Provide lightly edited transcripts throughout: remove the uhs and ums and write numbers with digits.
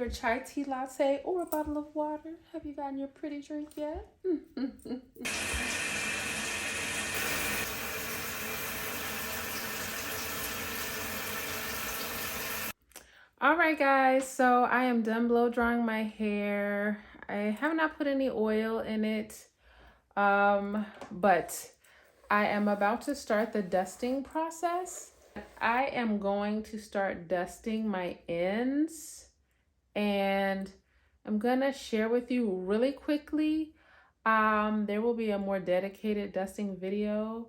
favorite chai tea latte or a bottle of water. Have you gotten your pretty drink yet? All right, guys, so I am done blow drying my hair. I have not put any oil in it, but I am about to start the dusting process. I am going to start dusting my ends, and I'm gonna share with you really quickly. There will be a more dedicated dusting video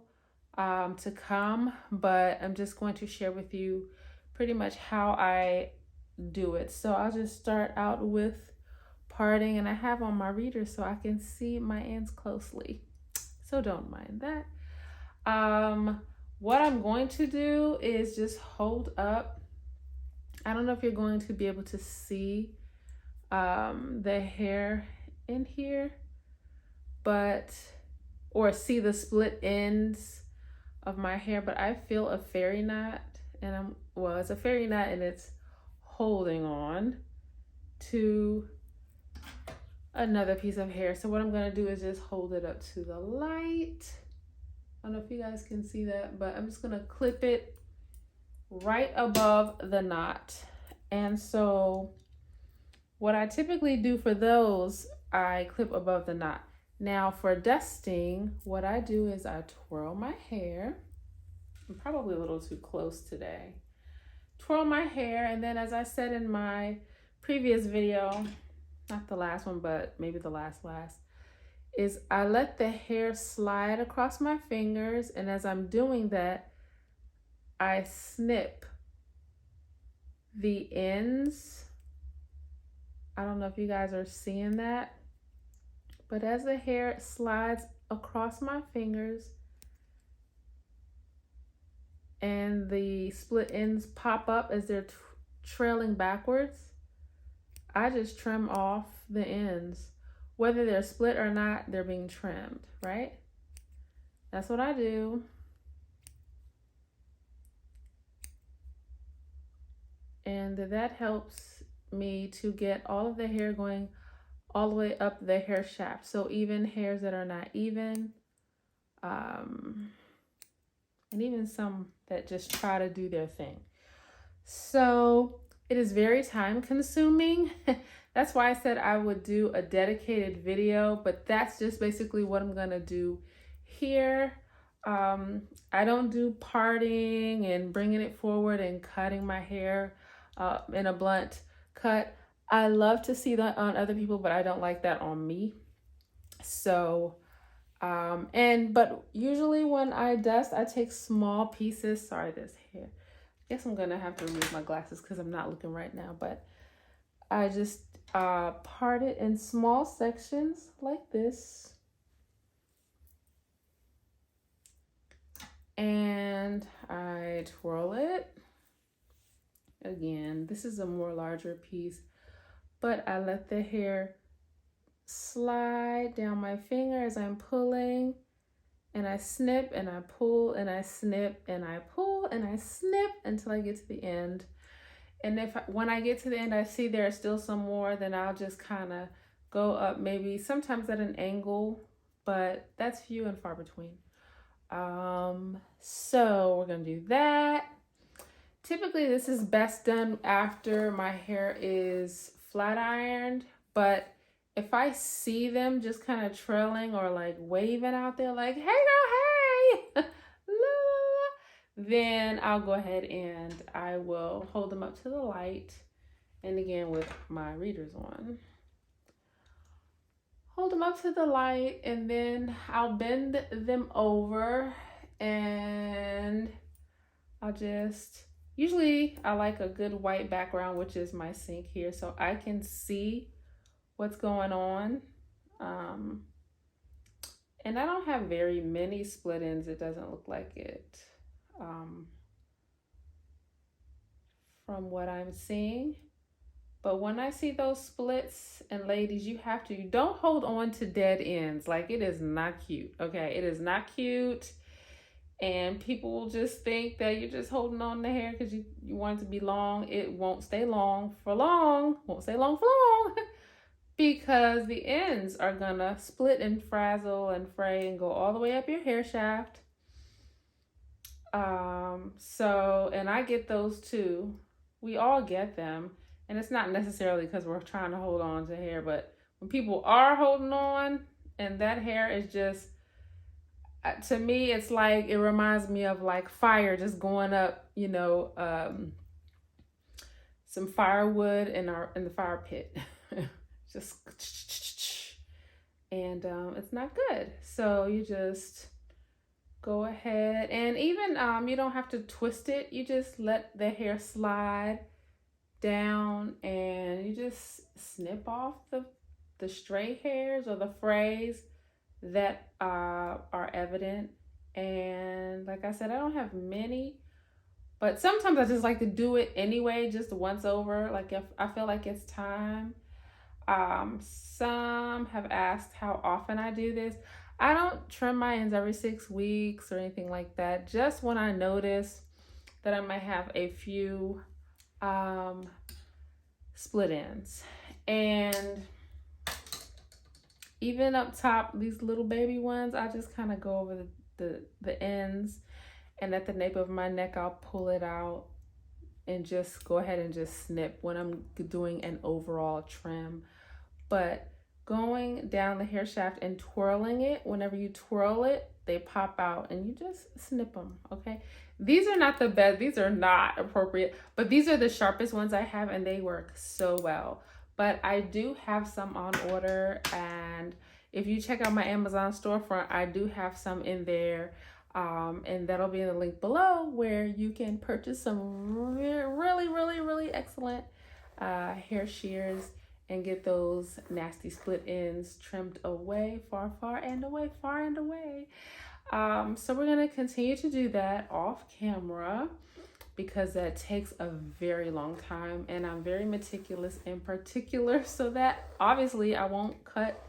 to come, but I'm just going to share with you pretty much how I do it. So I'll just start out with parting, and I have on my reader so I can see my ends closely. So don't mind that. What I'm going to do is just hold up. I don't know if you're going to be able to see the hair in here, or see the split ends of my hair, but I feel a fairy knot, and it's a fairy knot, and it's holding on to another piece of hair. So what I'm gonna do is just hold it up to the light. I don't know if you guys can see that, but I'm just gonna clip it right above the knot. And so what I typically do for those, I clip above the knot. Now for dusting, what I do is I twirl my hair. I'm probably a little too close today. Twirl my hair, and then as I said in my previous video, not the last one, but maybe the last, is I let the hair slide across my fingers, and as I'm doing that, I snip the ends. I don't know if you guys are seeing that, but as the hair slides across my fingers and the split ends pop up as they're trailing backwards, I just trim off the ends. Whether they're split or not, they're being trimmed, right? That's what I do. And that helps me to get all of the hair going all the way up the hair shaft. So even hairs that are not even, and even some that just try to do their thing. So it is very time consuming. That's why I said I would do a dedicated video, but that's just basically what I'm gonna do here. I don't do parting and bringing it forward and cutting my hair in a blunt cut. I love to see that on other people, but I don't like that on me. So, but usually when I dust, I take small pieces. Sorry, this hair. I guess I'm gonna have to remove my glasses because I'm not looking right now, but I just part it in small sections like this. And I twirl it. Again, this is a more larger piece, but I let the hair slide down my finger as I'm pulling, and I snip and I pull and I snip and I pull and I snip until I get to the end. And when I get to the end, I see there's still some more, then I'll just kind of go up, maybe sometimes at an angle, but that's few and far between. So we're gonna do that. Typically this is best done after my hair is flat ironed, but if I see them just kind of trailing or like waving out there like, hey girl, hey, then I'll go ahead and I will hold them up to the light. And again, with my readers on. Hold them up to the light, and then I'll bend them over, and I'll just, usually I like a good white background, which is my sink here, so I can see what's going on. And I don't have very many split ends. It doesn't look like it. From what I'm seeing. But when I see those splits, and ladies, you don't hold on to dead ends. Like, it is not cute, okay? It is not cute. And people will just think that you're just holding on to hair because you want it to be long. It won't stay long for long. Won't stay long for long. Because the ends are gonna split and frazzle and fray and go all the way up your hair shaft. And I get those too. We all get them. And it's not necessarily because we're trying to hold on to hair, but when people are holding on and that hair is just, to me, it's like, it reminds me of like fire just going up, some firewood in the fire pit. Just, and it's not good. So you just go ahead, and even you don't have to twist it. You just let the hair slide down, and you just snip off the stray hairs or the frays that are evident. And like I said, I don't have many, but sometimes I just like to do it anyway, just once over, like if I feel like it's time. Some have asked how often I do this. I don't trim my ends every 6 weeks or anything like that. Just when I notice that I might have a few split ends. And even up top, these little baby ones, I just kind of go over the ends, and at the nape of my neck, I'll pull it out and just go ahead and just snip when I'm doing an overall trim. But going down the hair shaft and twirling it, whenever you twirl it, they pop out and you just snip them, okay? These are not the best, these are not appropriate, but these are the sharpest ones I have, and they work so well. But I do have some on order, and if you check out my Amazon storefront, I do have some in there, and that'll be in the link below, where you can purchase some really excellent hair shears and get those nasty split ends trimmed away, far and away. So we're gonna continue to do that off camera, because that takes a very long time, and I'm very meticulous and particular, so that obviously I won't cut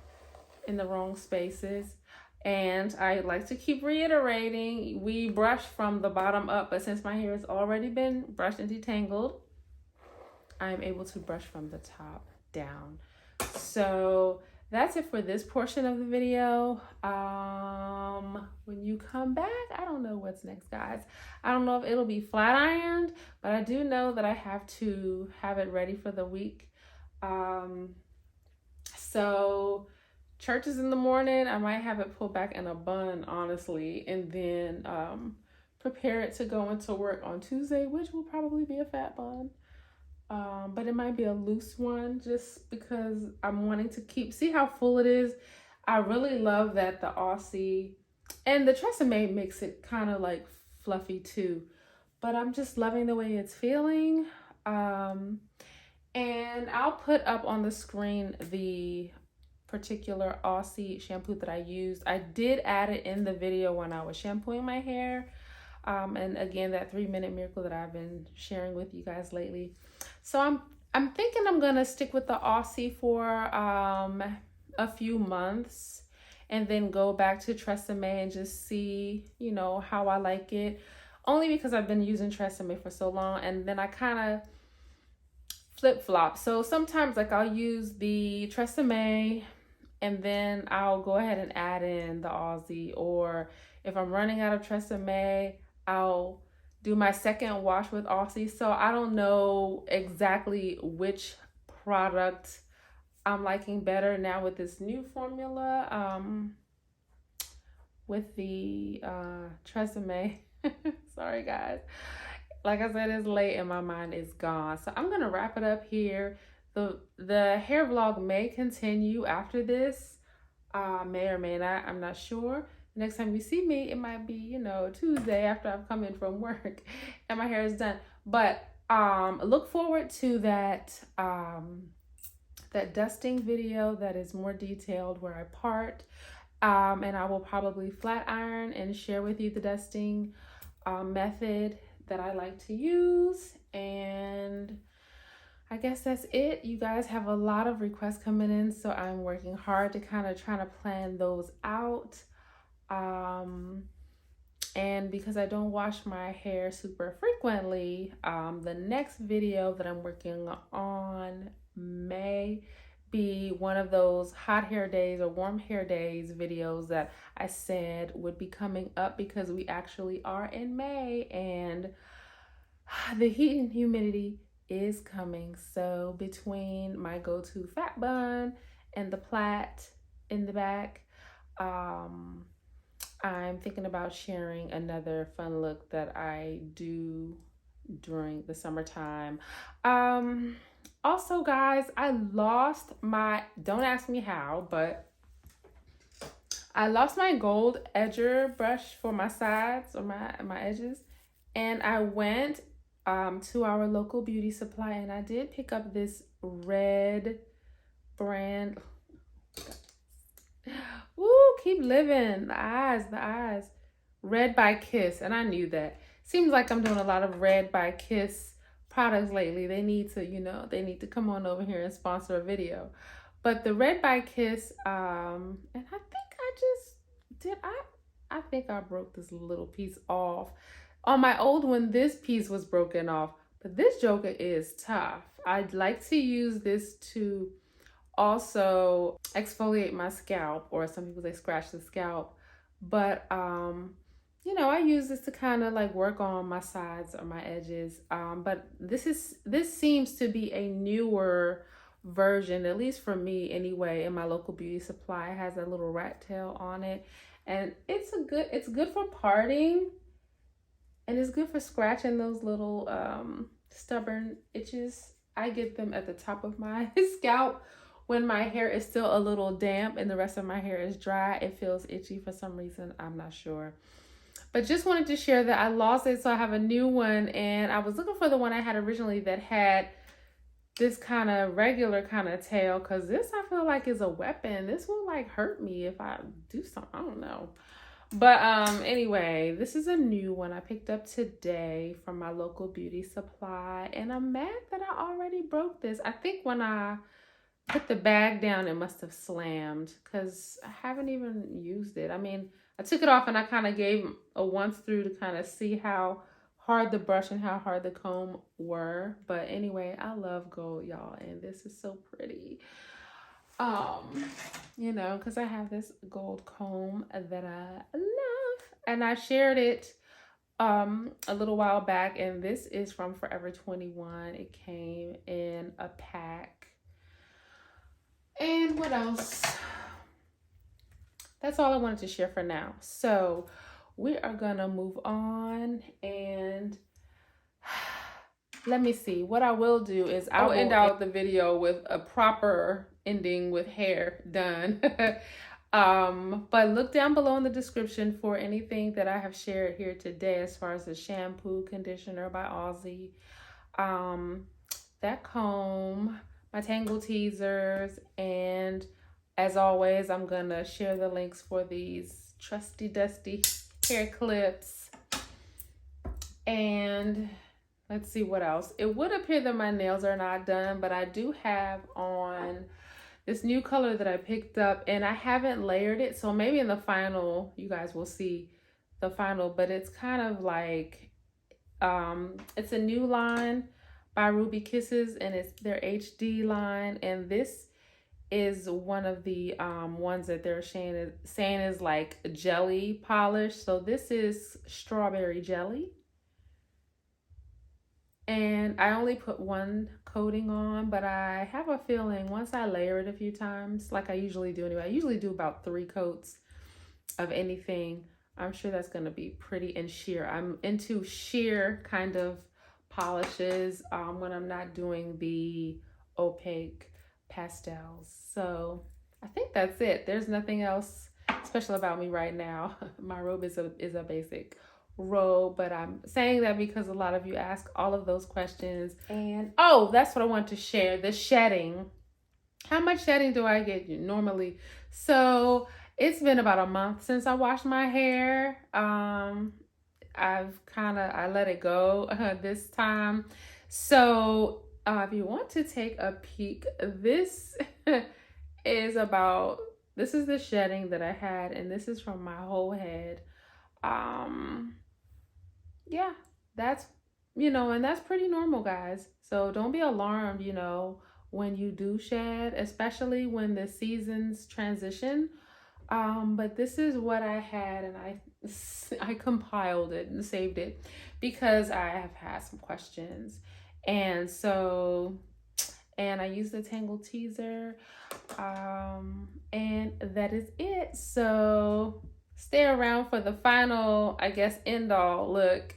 in the wrong spaces. And I like to keep reiterating, we brush from the bottom up, but since my hair has already been brushed and detangled, I'm able to brush from the top down. So that's it for this portion of the video. When you come back, I don't know what's next, guys. I don't know if it'll be flat ironed, but I do know that I have to have it ready for the week. So church is in the morning. I might have it pulled back in a bun, honestly, and then prepare it to go into work on Tuesday, which will probably be a fat bun. But it might be a loose one, just because I'm wanting to see how full it is. I really love that the Aussie and the Tresemme makes it kind of like fluffy too, but I'm just loving the way it's feeling. And I'll put up on the screen the particular Aussie shampoo that I used. I did add it in the video when I was shampooing my hair. And again, that 3-minute miracle that I've been sharing with you guys lately. So I'm thinking I'm gonna stick with the Aussie for a few months, and then go back to Tresemme and just see, how I like it. Only because I've been using Tresemme for so long, and then I kind of flip-flop. So sometimes like I'll use the Tresemme, and then I'll go ahead and add in the Aussie, or if I'm running out of Tresemme, I'll do my second wash with Aussie. So I don't know exactly which product I'm liking better now with this new formula, with the Tresemme. Sorry guys, like I said, it's late and my mind is gone. So I'm gonna wrap it up here. The hair vlog may continue after this, may or may not, I'm not sure. Next time you see me, it might be, Tuesday after I've come in from work and my hair is done. But look forward to that that dusting video that is more detailed, where I part. And I will probably flat iron and share with you the dusting method that I like to use. And I guess that's it. You guys have a lot of requests coming in, so I'm working hard to kind of try to plan those out. And because I don't wash my hair super frequently, the next video that I'm working on may be one of those hot hair days or warm hair days videos that I said would be coming up, because we actually are in May and the heat and humidity is coming. So between my go-to fat bun and the plait in the back, I'm thinking about sharing another fun look that I do during the summertime. Also, guys, I lost my, don't ask me how, but I lost my gold edger brush for my sides or my edges. And I went to our local beauty supply and I did pick up this red brand. Woo, keep living. The eyes, the eyes. Red by Kiss. And I knew that. Seems like I'm doing a lot of Red by Kiss products lately. They need to, they need to come on over here and sponsor a video. But the Red by Kiss, and I think I just did, I think I broke this little piece off. On my old one, this piece was broken off. But this joker is tough. I'd like to use this to also exfoliate my scalp, or some people say scratch the scalp, but I use this to kind of like work on my sides or my edges, but this seems to be a newer version, at least for me anyway. In my local beauty supply, it has a little rat tail on it, and it's good for parting, and it's good for scratching those little stubborn itches. I get them at the top of my scalp when my hair is still a little damp and the rest of my hair is dry. It feels itchy for some reason. I'm not sure. But just wanted to share that I lost it, so I have a new one. And I was looking for the one I had originally that had this kind of regular kind of tail, because this I feel like is a weapon. This will like hurt me if I do something. I don't know. But anyway, this is a new one I picked up today from my local beauty supply. And I'm mad that I already broke this. I think when I put the bag down, it must have slammed, because I haven't even used it. I mean, I took it off and I kind of gave a once through to kind of see how hard the brush and how hard the comb were. But anyway, I love gold, y'all, and this is so pretty. Because I have this gold comb that I love, and I shared it a little while back, and this is from Forever 21. It came in a pack. And what else? That's all I wanted to share for now. So we are gonna move on, and let me see. What I will do is I'll end out the video with a proper ending with hair done. But look down below in the description for anything that I have shared here today as far as the shampoo, conditioner by Aussie, that comb, my Tangle teasers, and as always, I'm gonna share the links for these trusty dusty hair clips. And let's see what else. It would appear that my nails are not done, but I do have on this new color that I picked up, and I haven't layered it, so maybe in the final you guys will see the final. But it's kind of like it's a new line by Ruby Kisses, and it's their HD line, and this is one of the ones that they're saying is like jelly polish. So this is strawberry jelly, and I only put one coating on, but I have a feeling once I layer it a few times, like I usually do anyway, I usually do about 3 coats of anything, I'm sure that's going to be pretty and sheer. I'm into sheer kind of polishes when I'm not doing the opaque pastels. So I think that's it. There's nothing else special about me right now. My robe is a basic robe, but I'm saying that because a lot of you ask all of those questions. And oh, that's what I want to share, the shedding. How much shedding do I get normally? So it's been about a month since I washed my hair. I let it go this time. So if you want to take a peek, this is the shedding that I had, and this is from my whole head. Yeah, that's, and that's pretty normal, guys. So don't be alarmed, when you do shed, especially when the seasons transition. But this is what I had, and I compiled it and saved it because I have had some questions. And so, and I used the Tangle teaser. And that is it. So stay around for the final, I guess, end all look.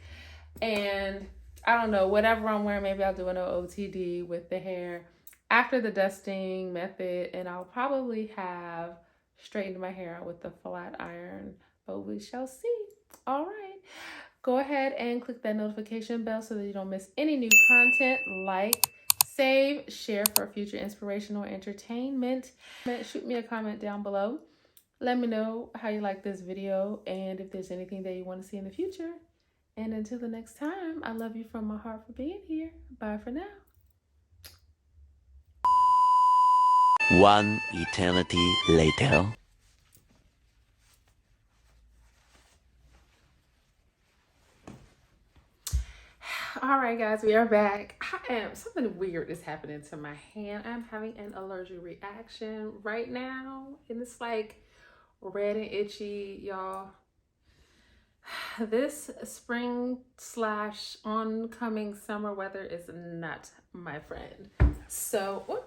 And I don't know, whatever I'm wearing, maybe I'll do an OOTD with the hair after the dusting method, and I'll probably have straightened my hair out with the flat iron, but we shall see. All right. Go ahead and click that notification bell so that you don't miss any new content. Like, save, share for future inspirational entertainment. Shoot me a comment down below. Let me know how you like this video and if there's anything that you want to see in the future. And until the next time, I love you from my heart for being here. Bye for now. One eternity later. All right, guys, we are back. Something weird is happening to my hand. I'm having an allergic reaction right now, and it's like red and itchy, y'all. This spring / oncoming summer weather is not my friend. So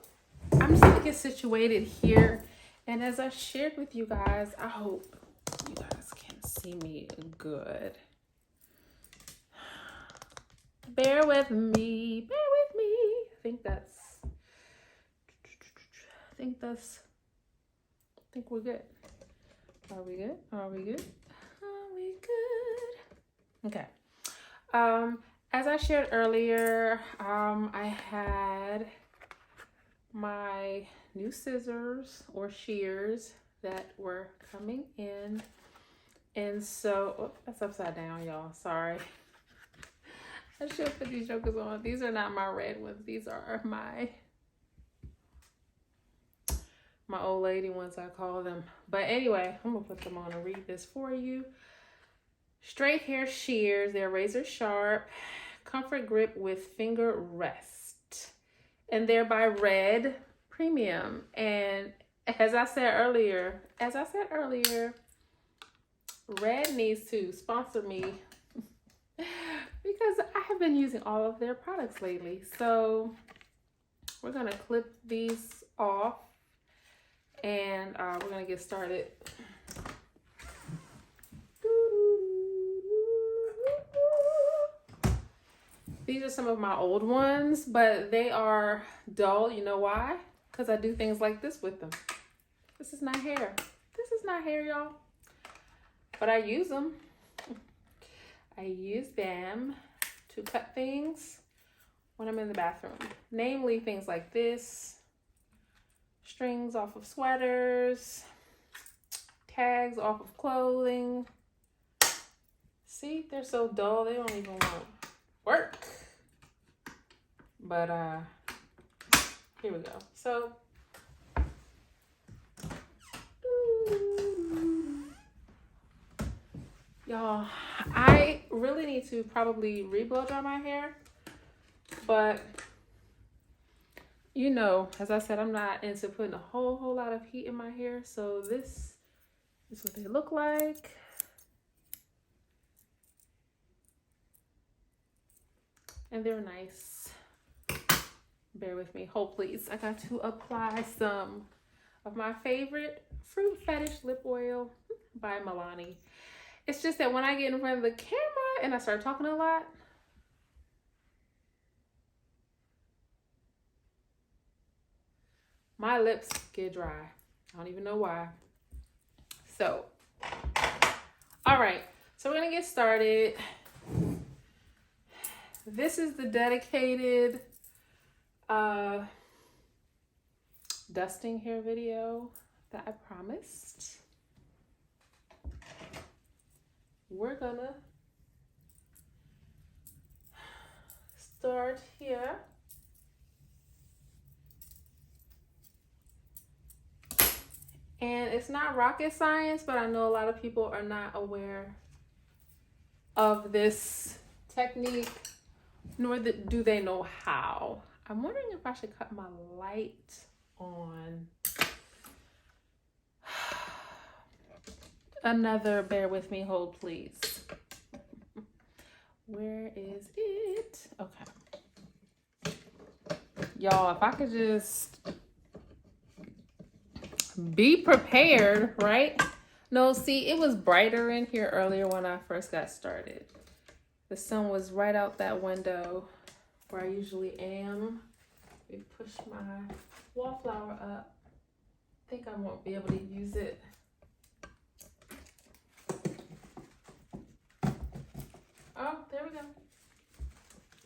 I'm just gonna get situated here, and as I shared with you guys, I hope you guys can see me good. Bear with me. I think we're good. Are we good? Okay. As I shared earlier, I had my new scissors or shears that were coming in. And so, that's upside down, y'all. Sorry. I should put these jokers on. These are not my red ones. These are my old lady ones, I call them. But anyway, I'm gonna put them on and read this for you. Straight hair shears. They're razor sharp, comfort grip with finger rest, and they're by Red Premium. And as I said earlier, Red needs to sponsor me because I have been using all of their products lately. So we're gonna clip these off, and we're gonna get started. These are some of my old ones, but they are dull. You know why? Because I do things like this with them. This is not hair. Y'all. But I use them. I use them to cut things when I'm in the bathroom. Namely, things like this. Strings off of sweaters. Tags off of clothing. See, they're so dull, they don't even want to work. But here we go. So y'all, I really need to probably re-blow dry my hair, but as I said, I'm not into putting a whole lot of heat in my hair. So this is what they look like. And they're nice. Bear with me. Hold please. I got to apply some of my favorite Fruit Fetish lip oil by Milani. It's just that when I get in front of the camera and I start talking a lot, my lips get dry. I don't even know why. So, all right. So we're going to get started. This is the dedicated dusting hair video that I promised. We're gonna start here. And it's not rocket science, but I know a lot of people are not aware of this technique, nor do they know how. I'm wondering if I should cut my light on. Another bear with me hold, please. Where is it? Okay. Y'all, if I could just be prepared, right? No, see, it was brighter in here earlier when I first got started. The sun was right out that window where I usually am. Let me push my wallflower up. I think I won't be able to use it. Oh, there we go.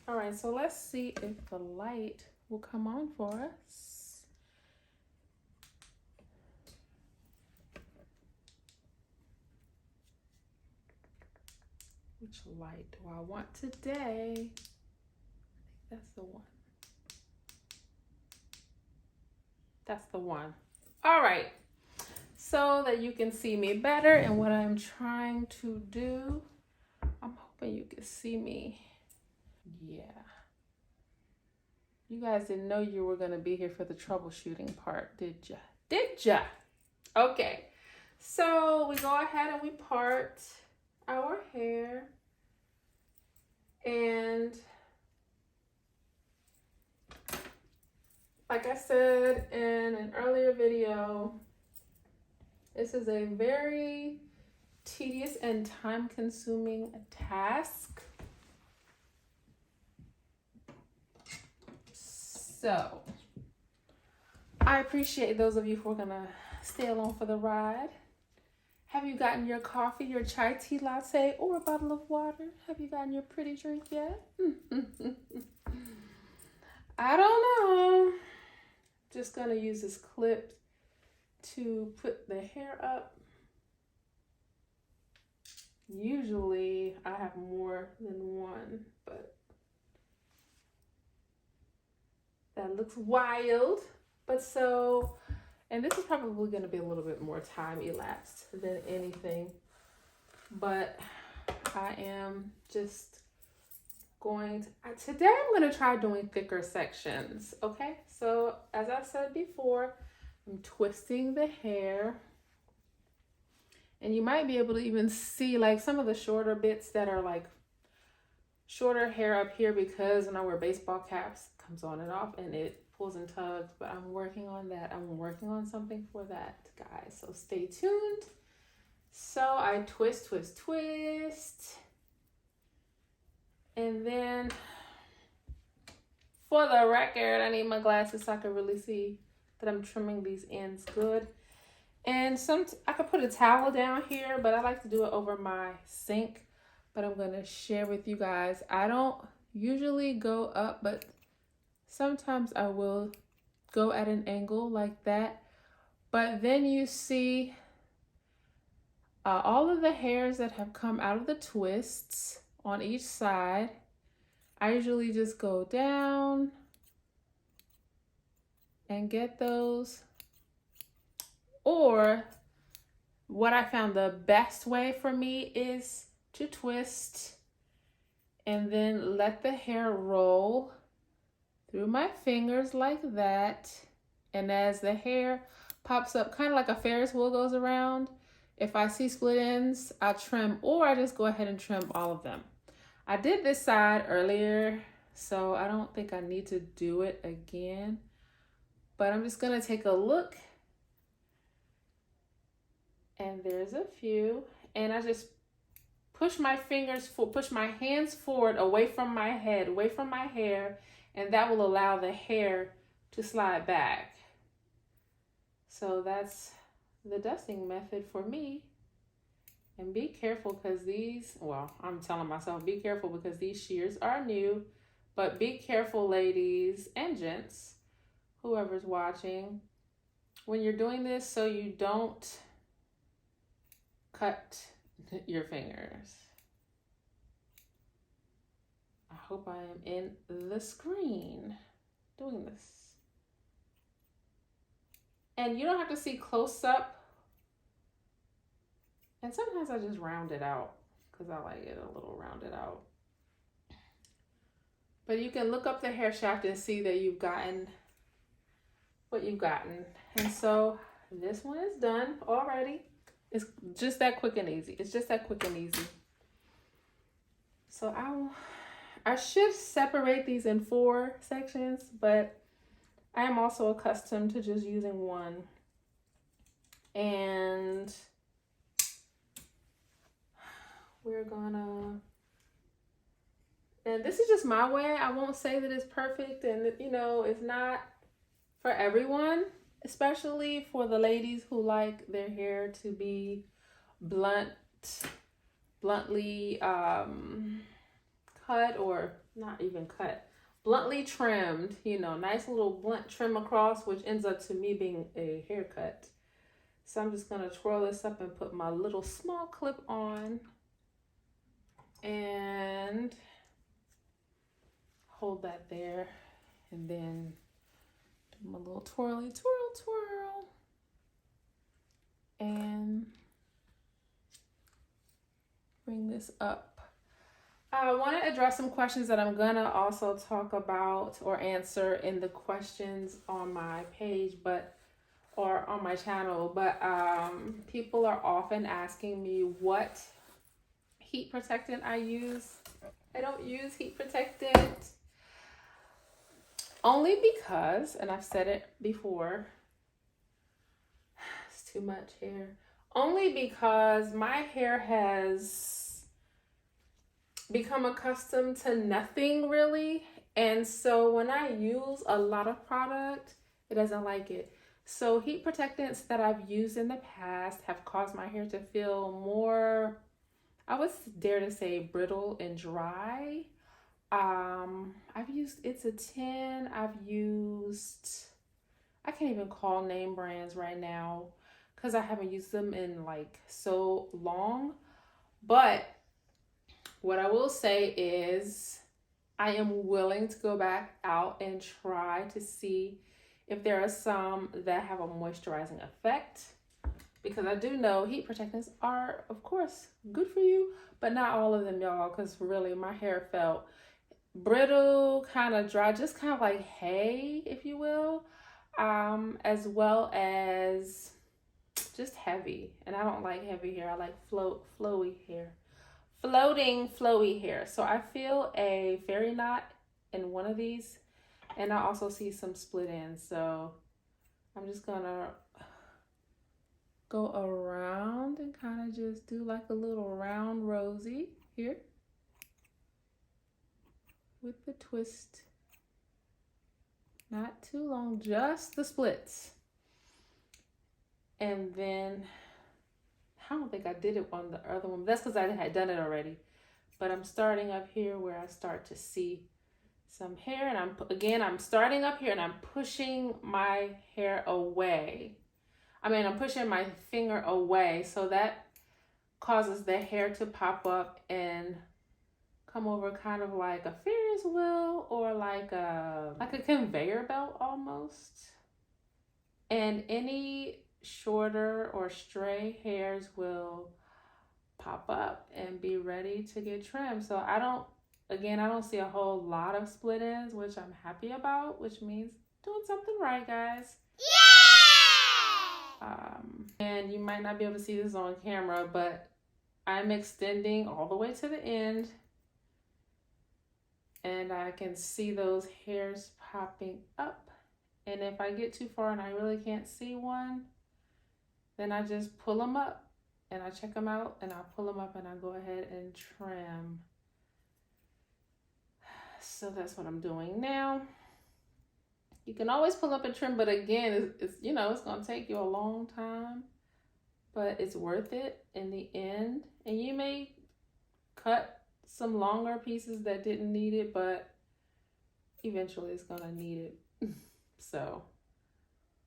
All right, so let's see if the light will come on for us. Which light do I want today? I think that's the one. That's the one. All right, so that you can see me better and what I'm trying to do. I'm hoping you can see me. Yeah. You guys didn't know you were going to be here for the troubleshooting part, did ya? Did ya? Okay. So we go ahead and we part our hair. And like I said in an earlier video, this is a very tedious and time-consuming task. So I appreciate those of you who are gonna stay along for the ride. Have you gotten your coffee, your chai tea latte, or a bottle of water? Have you gotten your pretty drink yet? I don't know. Just gonna use this clip to put the hair up. Usually I have more than one, but that looks wild. But so, and this is probably going to be a little bit more time elapsed than anything, but I am just going to, today I'm going to try doing thicker sections. Okay, so as I said before, I'm twisting the hair, and you might be able to even see like some of the shorter bits that are like shorter hair up here, because when I wear baseball caps, it comes on and off and it pulls and tugs, but I'm working on that. I'm working on something for that, guys, so stay tuned. So I twist, and then for the record, I need my glasses so I can really see that I'm trimming these ends good. And I could put a towel down here, but I like to do it over my sink. But I'm going to share with you guys. I don't usually go up, but sometimes I will go at an angle like that. But then you see all of the hairs that have come out of the twists on each side. I usually just go down and get those. Or what I found the best way for me is to twist and then let the hair roll through my fingers like that. And as the hair pops up, kind of like a Ferris wheel goes around, if I see split ends, I'll trim, or I just go ahead and trim all of them. I did this side earlier, so I don't think I need to do it again. But I'm just gonna take a look. And there's a few. And I just push my hands forward away from my head, away from my hair, and that will allow the hair to slide back. So that's the dusting method for me. And be careful, because I'm telling myself, be careful because these shears are new. But be careful, ladies and gents, whoever's watching, when you're doing this, so you don't cut your fingers. I hope I am in the screen doing this. And you don't have to see close up. And sometimes I just round it out because I like it a little rounded out. But you can look up the hair shaft and see that you've gotten what you've gotten. And so this one is done already. It's just that quick and easy. It's just that quick and easy. So I should separate these in 4 sections, but I am also accustomed to just using one. And we're gonna, and this is just my way. I won't say that it's perfect, and you know, it's not for everyone, especially for the ladies who like their hair to be bluntly cut, or not even cut, bluntly trimmed, you know, nice little blunt trim across, which ends up to me being a haircut. So I'm just gonna twirl this up and put my little small clip on and hold that there, and then do my little twirly twirl, and bring this up. I want to address some questions that I'm gonna also talk about or answer in the questions on my page, or on my channel, but people are often asking me what heat protectant I use. I don't use heat protectant only because, and I've said it before, it's too much hair. Only because my hair has become accustomed to nothing really. And so when I use a lot of product, it doesn't like it. So heat protectants that I've used in the past have caused my hair to feel more, I would dare to say, brittle and dry. I've used It's a 10. I've used, I can't even call name brands right now because I haven't used them in like so long. But what I will say is I am willing to go back out and try to see if there are some that have a moisturizing effect, because I do know heat protectants are, of course, good for you, but not all of them, y'all, because really my hair felt brittle, kind of dry, just kind of like hay, if you will, as well as just heavy. And I don't like heavy hair. I like flowy hair. Floating, flowy hair. So I feel a fairy knot in one of these, and I also see some split ends. So I'm just gonna go around and kind of just do like a little round rosy here with the twist. Not too long, just the splits. And then I don't think I did it on the other one. That's because I had done it already. But I'm starting up here where I start to see some hair, and I'm starting up here and I'm pushing my hair away. I'm pushing my finger away, so that causes the hair to pop up and come over kind of like a Ferris wheel, or like a conveyor belt almost. And any shorter or stray hairs will pop up and be ready to get trimmed. So I don't see a whole lot of split ends, which I'm happy about, which means doing something right, guys. And you might not be able to see this on camera, but I'm extending all the way to the end, and I can see those hairs popping up. And if I get too far and I really can't see one, then I just pull them up and I check them out, and I pull them up and I go ahead and trim. So that's what I'm doing now. You can always pull up and trim, but again, it's going to take you a long time, but it's worth it in the end. And you may cut some longer pieces that didn't need it, but eventually it's going to need it. So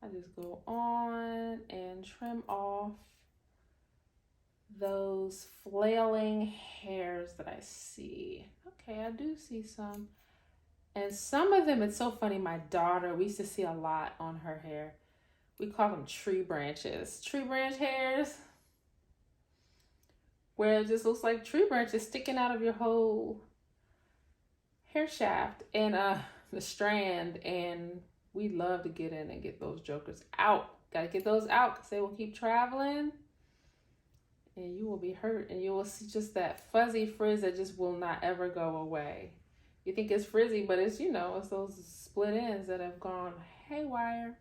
I just go on and trim off those flailing hairs that I see. Okay, I do see some. And some of them, it's so funny, my daughter, we used to see a lot on her hair. We call them tree branches. Tree branch hairs, where it just looks like tree branches sticking out of your whole hair shaft and the strand. And we love to get in and get those jokers out. Gotta get those out because they will keep traveling and you will be hurt, and you will see just that fuzzy frizz that just will not ever go away. You think it's frizzy, but it's, you know, it's those split ends that have gone haywire.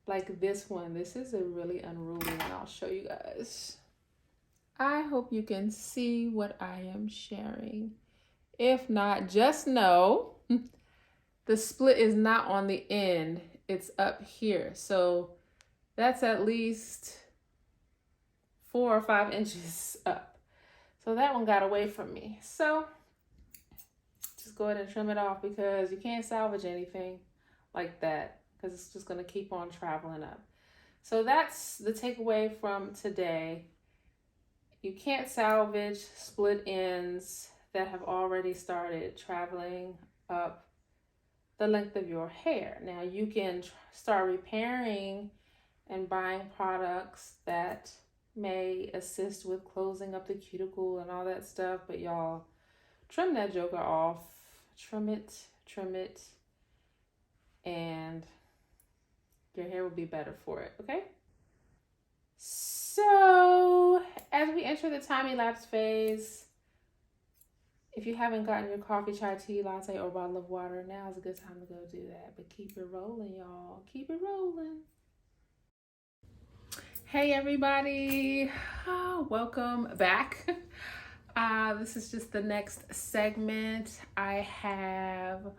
Like this one. This is a really unruly one. I'll show you guys. I hope you can see what I am sharing. If not, just know the split is not on the end. It's up here. So that's at least 4 or 5 inches up. So that one got away from me. So just go ahead and trim it off because you can't salvage anything like that because it's just going to keep on traveling up. So that's the takeaway from today. You can't salvage split ends that have already started traveling up the length of your hair. Now you can start repairing and buying products that may assist with closing up the cuticle and all that stuff, but y'all trim that joker off. Trim it, and your hair will be better for it, okay? So as we enter the time-elapse phase, if you haven't gotten your coffee, chai, tea, latte, or bottle of water, now is a good time to go do that. But keep it rolling, y'all. Keep it rolling. Hey, everybody. Welcome back. This is just the next segment. I have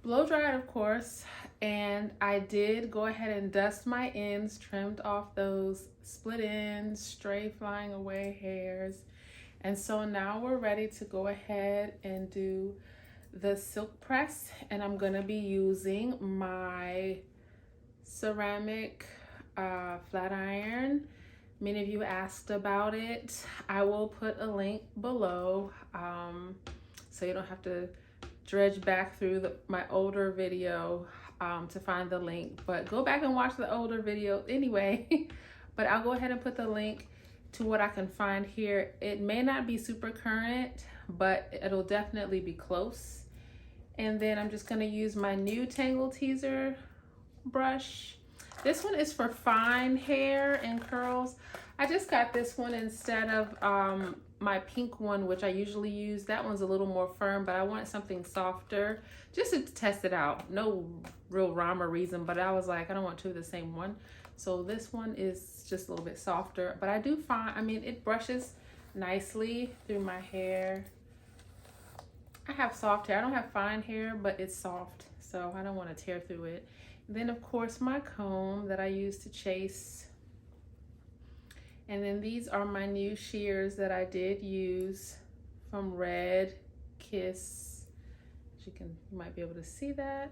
blow dried, of course, and I did go ahead and dust my ends, trimmed off those split ends, stray flying away hairs. And so now we're ready to go ahead and do the silk press, and I'm gonna be using my ceramic flat iron. Many of you asked about it. I will put a link below so you don't have to dredge back through my older video to find the link, but go back and watch the older video anyway. But I'll go ahead and put the link to what I can find here. It may not be super current, but it'll definitely be close. And then I'm just gonna use my new Tangle Teaser brush. This one is for fine hair and curls. I just got this one instead of my pink one, which I usually use. That one's a little more firm, but I wanted something softer just to test it out. No real rhyme or reason, but I was like, I don't want two of the same one. So this one is just a little bit softer, but I do find, I mean, it brushes nicely through my hair. I have soft hair. I don't have fine hair, but it's soft, so I don't want to tear through it. And then, of course, my comb that I use to chase. And then these are my new shears that I did use from Red Kiss. As you might be able to see that.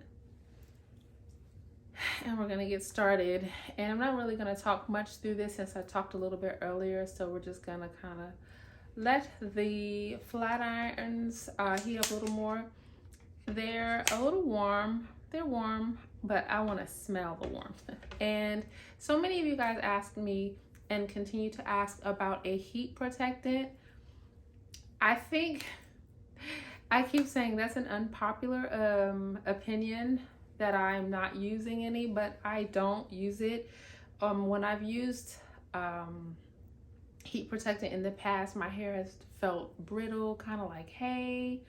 And we're gonna get started. And I'm not really gonna talk much through this since I talked a little bit earlier. So we're just gonna kind of let the flat irons heat up a little more. They're a little warm. They're warm, but I want to smell the warmth. And so many of you guys asked me and continue to ask about a heat protectant. I think I keep saying that's an unpopular opinion that I'm not using any, but I don't use it. When I've used heat protectant in the past, my hair has felt brittle, kind of like hay,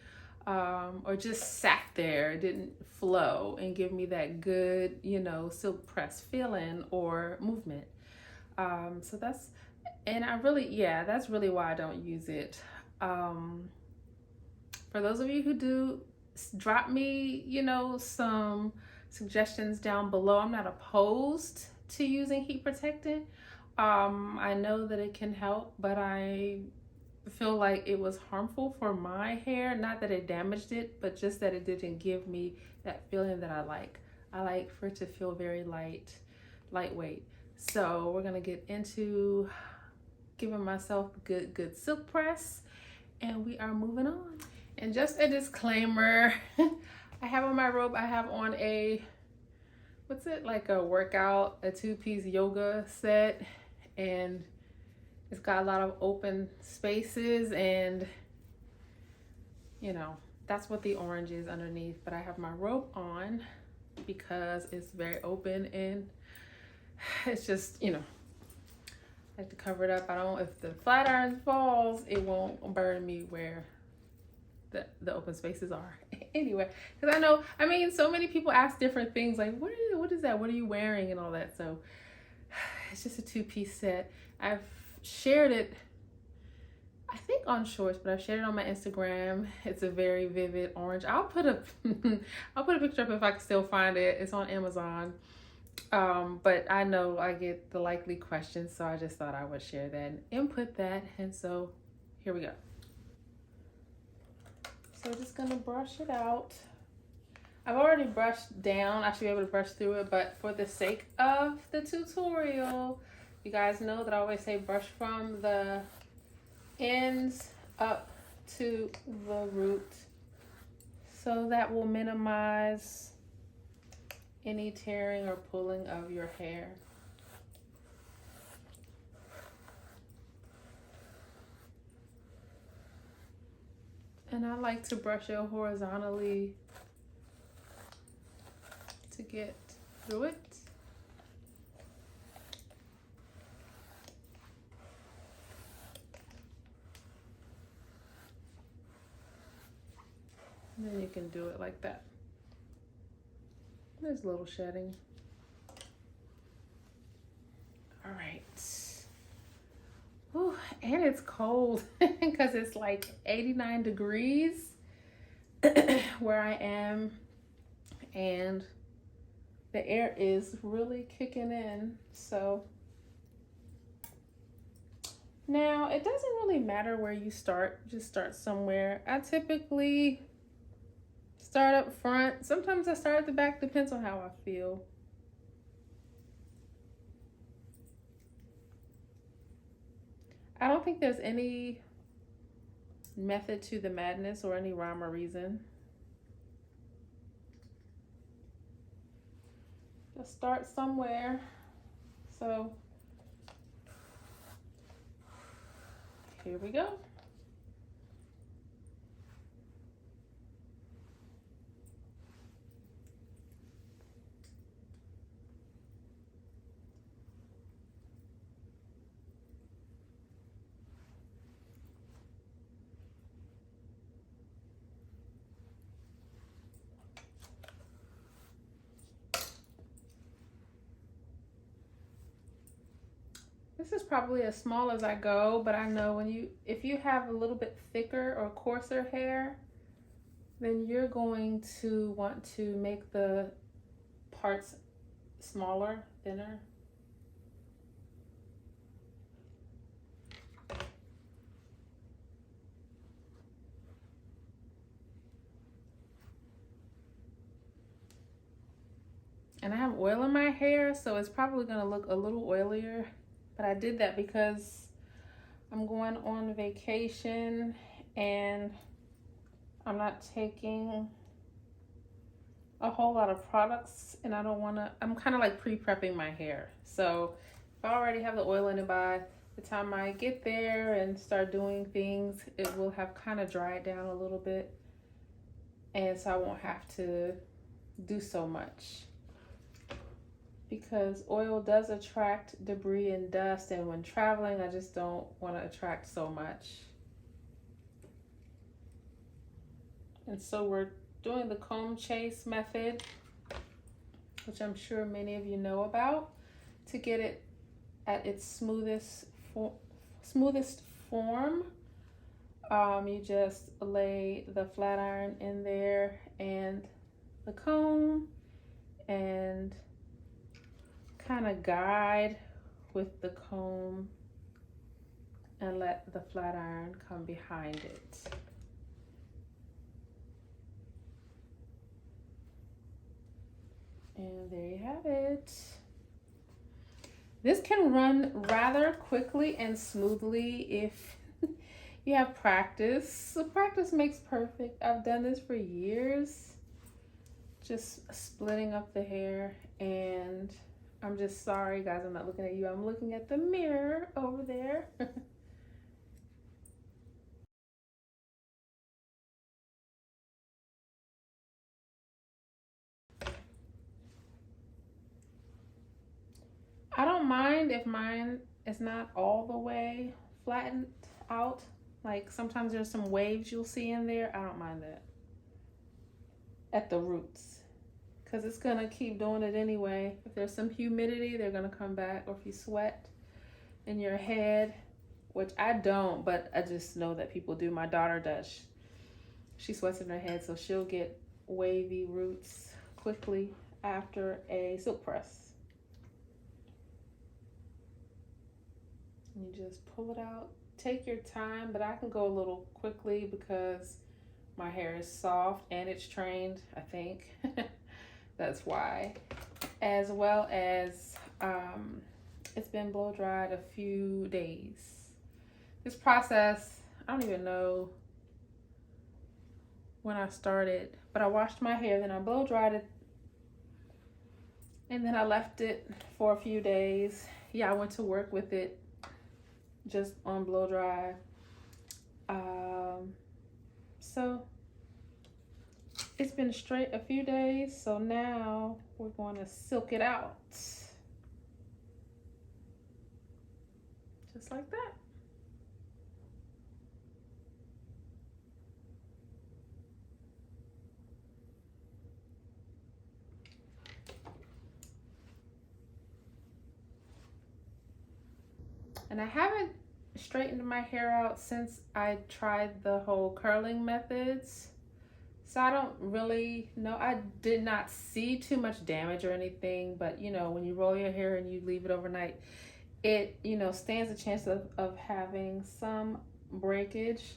or just sat there, didn't flow and give me that good, you know, silk press feeling or movement. So that's, and I really, yeah, that's really why I don't use it. For those of you who do, drop me, you know, some suggestions down below. I'm not opposed to using heat protectant. I know that it can help, but I feel like it was harmful for my hair. Not that it damaged it, but just that it didn't give me that feeling that I like. I like for it to feel very lightweight. So we're gonna get into giving myself a good silk press, and we are moving on. And just a disclaimer, I have on my robe, I have on a what's it, like a workout, a 2-piece yoga set, and it's got a lot of open spaces, and you know, that's what the orange is underneath. But I have my robe on because it's very open, and it's just, you know, I have to cover it up. I don't, if the flat iron falls, it won't burn me where the open spaces are. Anyway, because I know, I mean, so many people ask different things like, what is that? What are you wearing and all that? So it's just a 2-piece set. I've shared it, I think on shorts, but I've shared it on my Instagram. It's a very vivid orange. I'll put a I'll put a picture up if I can still find it. It's on Amazon. But I know I get the likely questions, so I just thought I would share that and input that. And so here we go. So just gonna brush it out. I've already brushed down. I should be able to brush through it, but for the sake of the tutorial, you guys know that I always say brush from the ends up to the root. So that will minimize any tearing or pulling of your hair. And I like to brush it horizontally to get through it. And then you can do it like that. There's a little shedding. All right. Ooh, and it's cold because it's like 89 degrees where I am, and the air is really kicking in. So now it doesn't really matter where you start, just start somewhere. I typically start up front. Sometimes I start at the back, depends on how I feel. I don't think there's any method to the madness or any rhyme or reason. Just start somewhere. So here we go. This is probably as small as I go, but I know if you have a little bit thicker or coarser hair, then you're going to want to make the parts smaller, thinner. And I have oil in my hair, so it's probably gonna look a little oilier. But I did that because I'm going on vacation and I'm not taking a whole lot of products, and I don't wanna, I'm kind of like pre-prepping my hair. So if I already have the oil in it, by the time I get there and start doing things, it will have kind of dried down a little bit. And so I won't have to do so much, because oil does attract debris and dust, and when traveling, I just don't want to attract so much. And so we're doing the comb chase method, which I'm sure many of you know about, to get it at its smoothest form. You just lay the flat iron in there and the comb, and kind of guide with the comb and let the flat iron come behind it. And there you have it. This can run rather quickly and smoothly if you have practice. So practice makes perfect. I've done this for years. just splitting up the hair. And I'm just sorry, guys, I'm not looking at you. I'm looking at the mirror over there. I don't mind if mine is not all the way flattened out. Like sometimes there's some waves you'll see in there. I don't mind that at the roots, because it's gonna keep doing it anyway. If there's some humidity, they're gonna come back. Or if you sweat in your head, which I don't, but I just know that people do. My daughter does. She sweats in her head, so she'll get wavy roots quickly after a silk press. You just pull it out. Take your time, but I can go a little quickly because my hair is soft and it's trained, I think. That's why. As well as it's been blow dried a few days. This process, I don't even know when I started, but I washed my hair, then I blow dried it, and then I left it for a few days. Yeah, I went to work with it just on blow dry. So it's been straight a few days, so now we're going to silk it out just like that. And I haven't straightened my hair out since I tried the whole curling methods. So I don't really know. I did not see too much damage or anything, but you know, when you roll your hair and you leave it overnight, it, you know, stands a chance of having some breakage.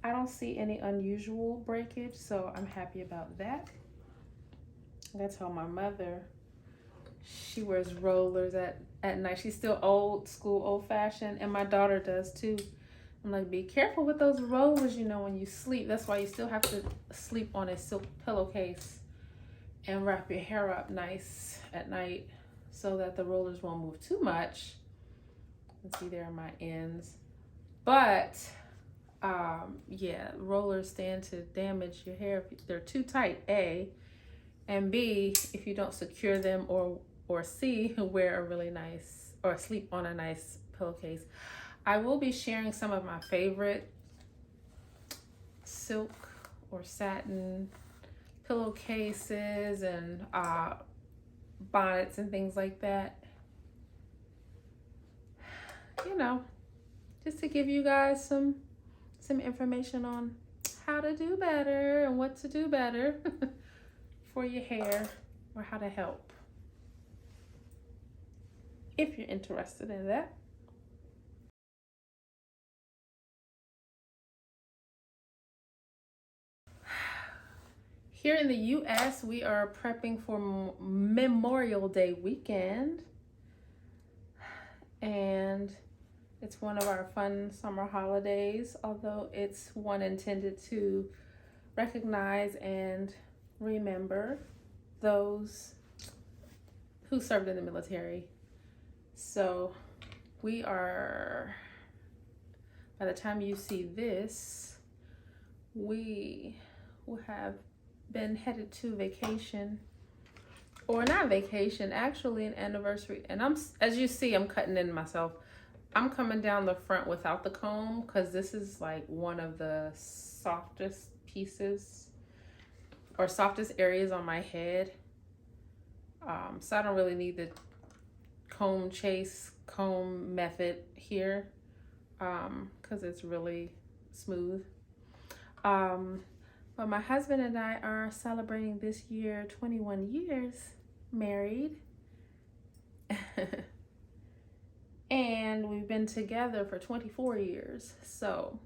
I don't see any unusual breakage, so I'm happy about that. That's how my mother, she wears rollers at night. She's still old school, old fashioned, and my daughter does too. I'm like, be careful with those rollers, you know, when you sleep. That's why you still have to sleep on a silk pillowcase and wrap your hair up nice at night so that the rollers won't move too much. Let's see, there are my ends. But yeah, rollers stand to damage your hair if they're too tight, A, and B, if you don't secure them, or C, wear a really nice, or sleep on a nice pillowcase. I will be sharing some of my favorite silk or satin pillowcases and bonnets and things like that. You know, just to give you guys some information on how to do better and what to do better for your hair, or how to help, if you're interested in that. Here in the US, we are prepping for Memorial Day weekend, and it's one of our fun summer holidays, although it's one intended to recognize and remember those who served in the military. So we are, by the time you see this, we will have been headed to vacation, or not vacation, actually an anniversary. And as you see, I'm cutting in myself. I'm coming down the front without the comb because this is like one of the softest pieces or softest areas on my head. So I don't really need the comb method here because it's really smooth. But my husband and I are celebrating this year 21 years married. And we've been together for 24 years. So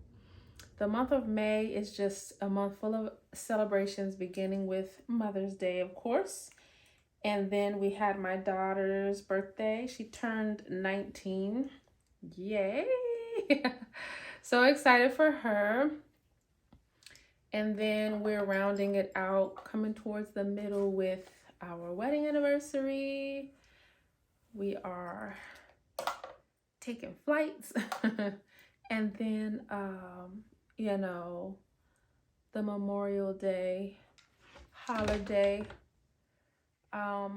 the month of May is just a month full of celebrations, beginning with Mother's Day, of course. And then we had my daughter's birthday. She turned 19. Yay! So excited for her. And then we're rounding it out, coming towards the middle with our wedding anniversary. We are taking flights. And then, you know, the Memorial Day holiday.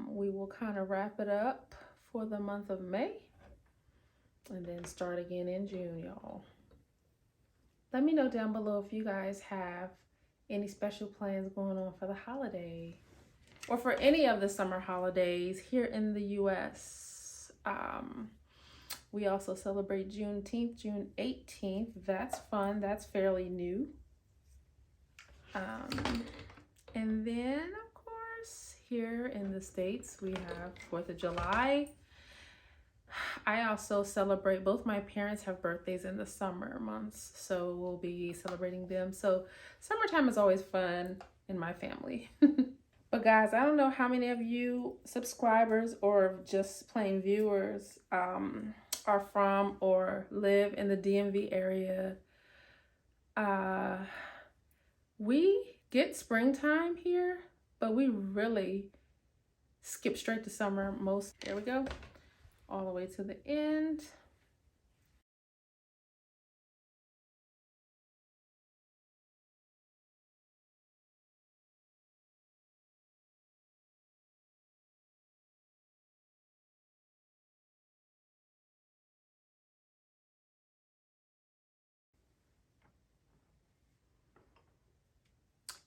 We will kind of wrap it up for the month of May and then start again in June, y'all. Let me know down below if you guys have any special plans going on for the holiday or for any of the summer holidays here in the US. We also celebrate Juneteenth, June 18th. That's fun. That's fairly new. And then, of course, here in the States, we have 4th of July. I also celebrate, both my parents have birthdays in the summer months, so we'll be celebrating them. So summertime is always fun in my family. But guys, I don't know how many of you subscribers or just plain viewers are from or live in the DMV area. We get springtime here, but we really skip straight to summer most. There we go. All the way to the end.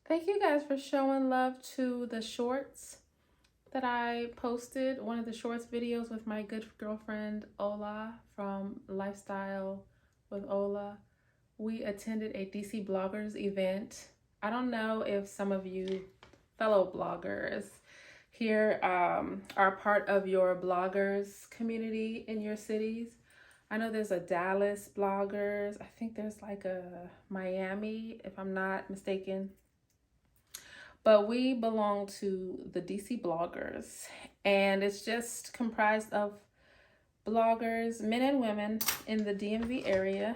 Thank you guys for showing love to the shorts that I posted. One of the shorts videos with my good girlfriend Ola from Lifestyle with Ola. We attended a DC bloggers event. I don't know if some of you fellow bloggers here are part of your bloggers community in your cities. I know there's a Dallas bloggers. I think there's like a Miami, if I'm not mistaken. But we belong to the DC bloggers, and it's just comprised of bloggers, men and women in the DMV area.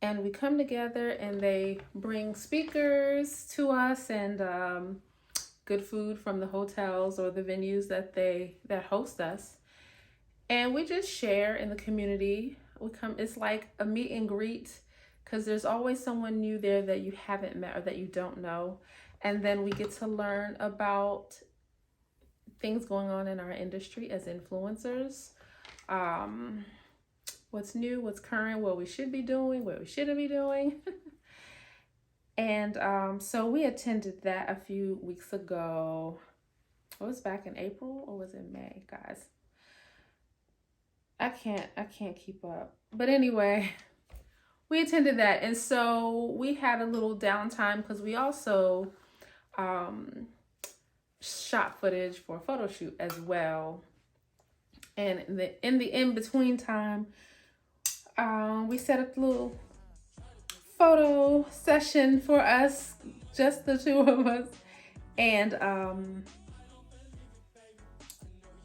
And we come together and they bring speakers to us and good food from the hotels or the venues that host us. And we just share in the community. It's like a meet and greet, because there's always someone new there that you haven't met or that you don't know. And then we get to learn about things going on in our industry as influencers. What's new, what's current, what we should be doing, what we shouldn't be doing. And so we attended that a few weeks ago. It was back in April or was it May, guys? I can't keep up. But anyway, we attended that, and so we had a little downtime because we also shot footage for a photo shoot as well. And in the in-between time, we set up a little photo session for us, just the two of us, and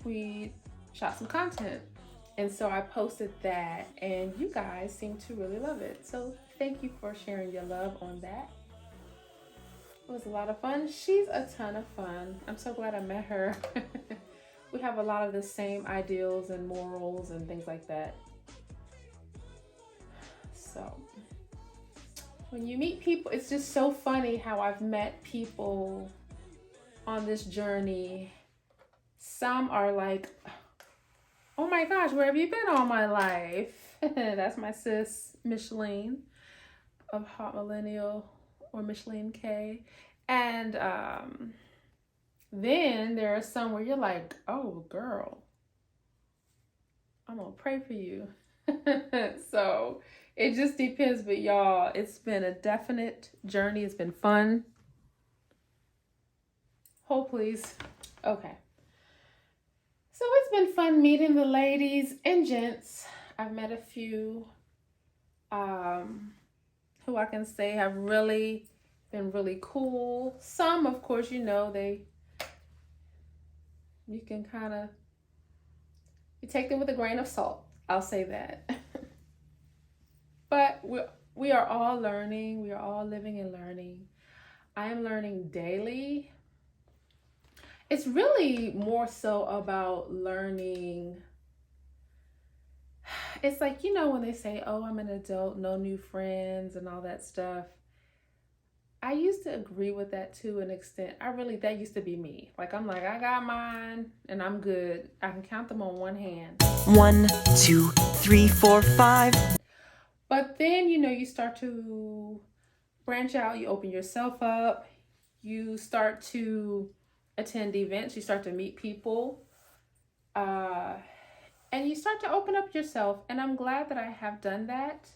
we shot some content. And so I posted that, and you guys seem to really love it. So thank you for sharing your love on that. It was a lot of fun. She's a ton of fun. I'm so glad I met her. We have a lot of the same ideals and morals and things like that. So when you meet people, it's just so funny how I've met people on this journey. Some are like, oh my gosh, where have you been all my life? That's my sis, Micheline of Hot Millennial, or Micheline K. And then there are some where you're like, oh girl, I'm gonna pray for you. So it just depends, but y'all, it's been a definite journey. It's been fun. Hold please. Okay. So it's been fun meeting the ladies and gents. I've met a few who I can say have really been really cool. Some, of course, you can kind of, you take them with a grain of salt. I'll say that. But we are all learning. We are all living and learning. I am learning daily. It's really more so about learning. It's like, when they say, oh, I'm an adult, no new friends, and all that stuff. I used to agree with that to an extent. That used to be me. Like, I'm like, I got mine and I'm good. I can count them on one hand. 1, 2, 3, 4, 5. But then, you start to branch out, you open yourself up, you start to attend events, you start to meet people, and you start to open up yourself. And I'm glad that I have done that.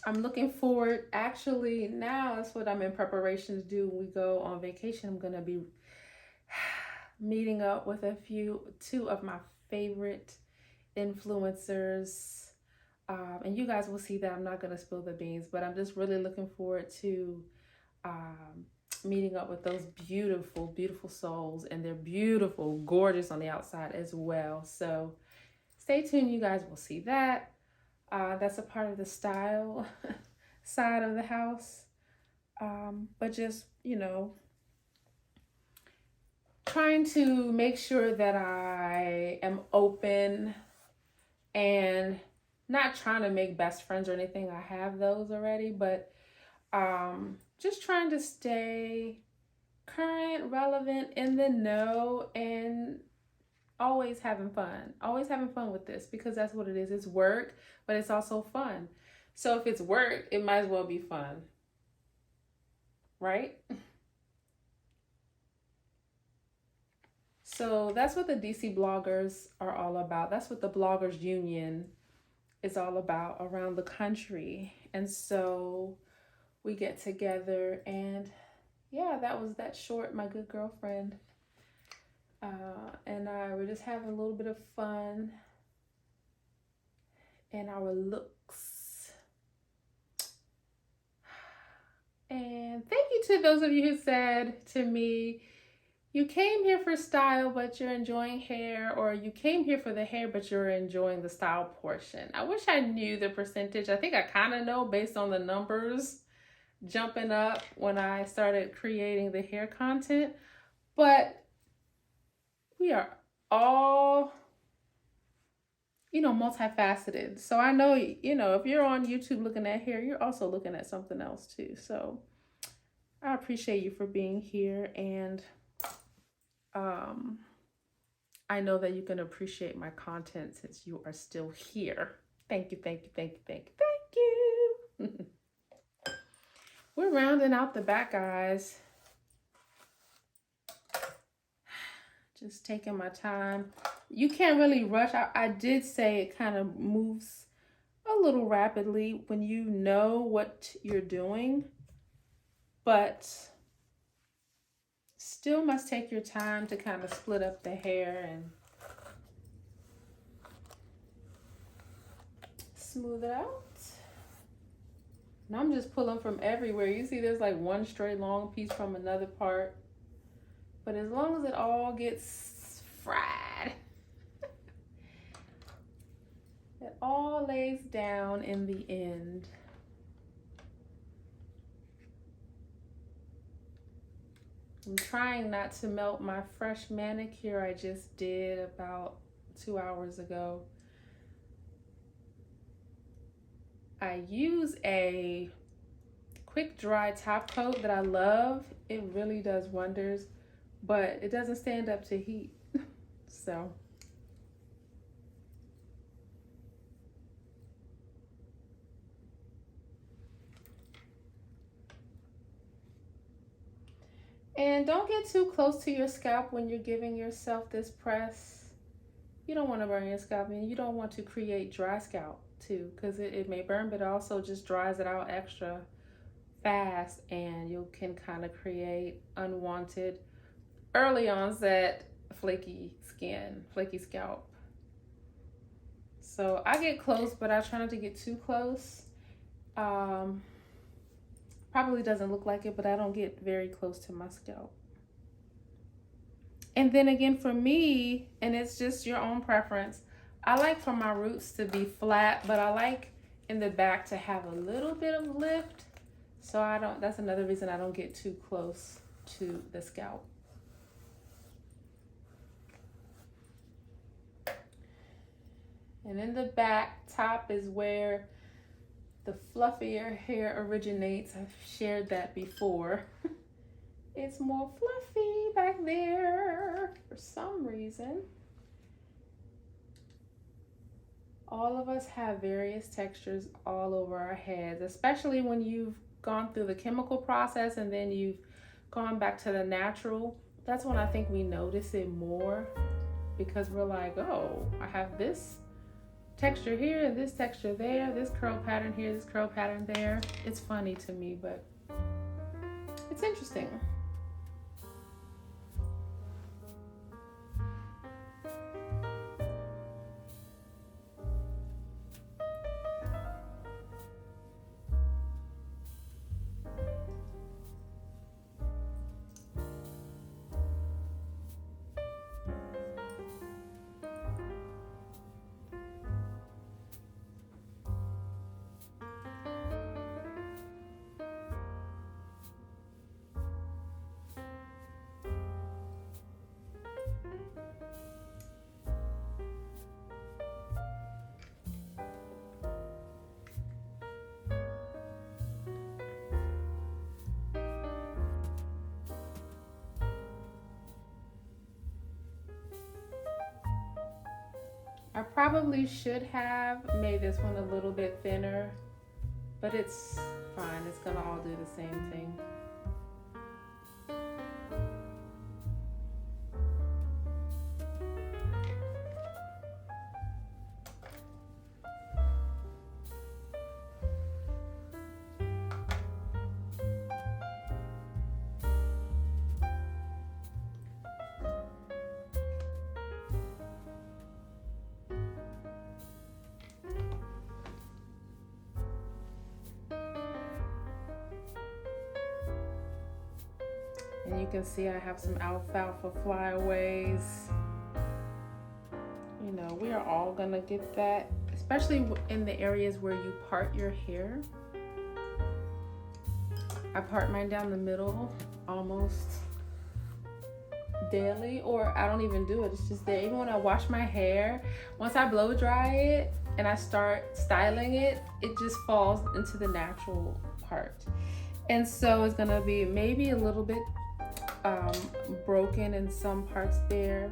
I'm looking forward. Actually, now that's what I'm in preparation to do. When we go on vacation, I'm going to be meeting up with two of my favorite influencers. And you guys will see that. I'm not going to spill the beans, but I'm just really looking forward to meeting up with those beautiful, beautiful souls. And they're beautiful, gorgeous on the outside as well. So stay tuned. You guys will see that. That's a part of the style side of the house. But just, trying to make sure that I am open and not trying to make best friends or anything. I have those already, but just trying to stay current, relevant, in the know, and always having fun with this, because that's what it is. It's work, but it's also fun. So if it's work, it might as well be fun, right? So that's what the DC bloggers are all about. That's what the Bloggers Union is all about around the country. And so we get together, and yeah, that was that short, my good girlfriend and I were just having a little bit of fun in our looks. And thank you to those of you who said to me, you came here for style, but you're enjoying hair, or you came here for the hair, but you're enjoying the style portion. I wish I knew the percentage. I think I kind of know based on the numbers jumping up when I started creating the hair content, but we are all, multifaceted. So I know, if you're on YouTube looking at hair, you're also looking at something else too. So I appreciate you for being here. And I know that you can appreciate my content since you are still here. Thank you, thank you, thank you, thank you, thank you. We're rounding out the back, guys. Just taking my time. You can't really rush. I did say it kind of moves a little rapidly when you know what you're doing, but still must take your time to kind of split up the hair and smooth it out. And I'm just pulling from everywhere. You see there's like one straight long piece from another part. But as long as it all gets fried, it all lays down in the end. I'm trying not to melt my fresh manicure I just did about 2 hours ago. I use a quick dry top coat that I love. It really does wonders, but it doesn't stand up to heat. So and don't get too close to your scalp when you're giving yourself this press. You don't want to burn your scalp, and you don't want to create dry scalp too, because it may burn, but it also just dries it out extra fast, and you can kind of create unwanted early onset flaky skin, flaky scalp. So I get close, but I try not to get too close. Probably doesn't look like it, but I don't get very close to my scalp. And then again, for me, and it's just your own preference, I like for my roots to be flat, but I like in the back to have a little bit of lift. So that's another reason I don't get too close to the scalp. And in the back top is where the fluffier hair originates. I've shared that before. It's more fluffy back there for some reason. All of us have various textures all over our heads, especially when you've gone through the chemical process and then you've gone back to the natural. That's when I think we notice it more, because we're like, oh, I have this texture here and this texture there, this curl pattern here, this curl pattern there. It's funny to me, but it's interesting. I probably should have made this one a little bit thinner, but it's fine. It's gonna all do the same thing. And you can see I have some alfalfa flyaways. You know, we are all gonna get that, especially in the areas where you part your hair. I part mine down the middle almost daily, or I don't even do it. It's just there. Even when I wash my hair, once I blow dry it and I start styling it, it just falls into the natural part. And so it's gonna be maybe a little bit broken in some parts there.